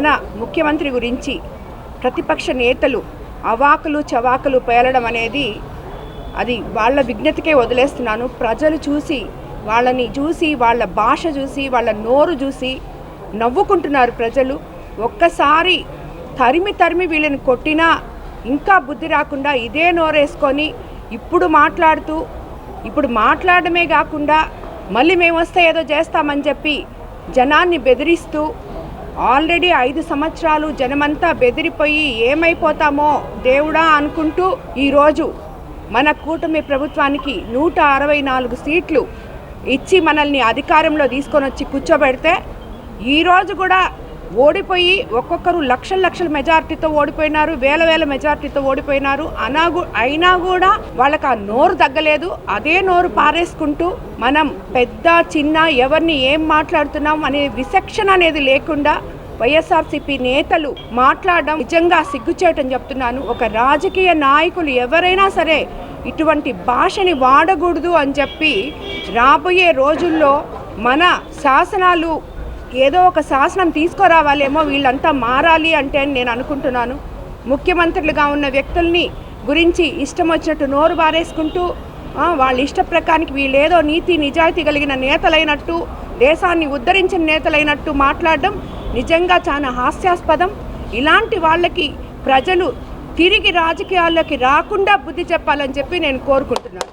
మన ముఖ్యమంత్రి గురించి ప్రతిపక్ష నేతలు అవాకులు చవాకులు పేలడం అనేది అది వాళ్ళ విజ్ఞతకే వదిలేస్తున్నాను. ప్రజలు చూసి వాళ్ళని చూసి వాళ్ళ భాష చూసి వాళ్ళ నోరు చూసి నవ్వుకుంటున్నారు ప్రజలు. ఒక్కసారి తరిమి వీళ్ళని కొట్టినా ఇంకా బుద్ధి రాకుండా ఇదే నోరేసుకొని ఇప్పుడు మాట్లాడమే కాకుండా మళ్ళీ మేము వస్తే ఏదో చేస్తామని చెప్పి జనాన్ని బెదిరిస్తూ ఆల్రెడీ 5 సంవత్సరాలు జనమంతా బెదిరిపోయి ఏమైపోతామో దేవుడా అనుకుంటూ ఈరోజు మన కూటమి ప్రభుత్వానికి 164 సీట్లు ఇచ్చి మనల్ని అధికారంలో తీసుకొని వచ్చి కూర్చోబెడితే ఈరోజు కూడా ఓడిపోయి ఒక్కొక్కరు లక్షల మెజార్టీతో ఓడిపోయినారు, వేల మెజార్టీతో ఓడిపోయినారు. అయినా కూడా వాళ్ళకి ఆ నోరు తగ్గలేదు. అదే నోరు పారేసుకుంటూ మనం పెద్ద చిన్న ఎవరిని ఏం మాట్లాడుతున్నాం అనే విచక్షణ అనేది లేకుండా వైఎస్ఆర్సీపీ నేతలు మాట్లాడడం నిజంగా సిగ్గుచేటని చెప్తున్నాను. ఒక రాజకీయ నాయకులు ఎవరైనా సరే ఇటువంటి భాషని వాడకూడదు అని చెప్పి రాబోయే రోజుల్లో మన శాసనాలు ఏదో ఒక శాసనం తీసుకురావాలేమో, వీళ్ళంతా మారాలి అంటే నేను అనుకుంటున్నాను. ముఖ్యమంత్రులుగా ఉన్న వ్యక్తుల్ని గురించి ఇష్టం వచ్చినట్టు నోరు బారేసుకుంటూ వాళ్ళ ఇష్ట ప్రకారానికి వీళ్ళేదో నీతి నిజాయితీ కలిగిన నేతలైనట్టు, దేశాన్ని ఉద్ధరించిన నేతలైనట్టు మాట్లాడడం నిజంగా చాలా హాస్యాస్పదం. ఇలాంటి వాళ్ళకి ప్రజలు తిరిగి రాజకీయాల్లోకి రాకుండా బుద్ధి చెప్పాలని చెప్పి నేను కోరుకుంటున్నాను.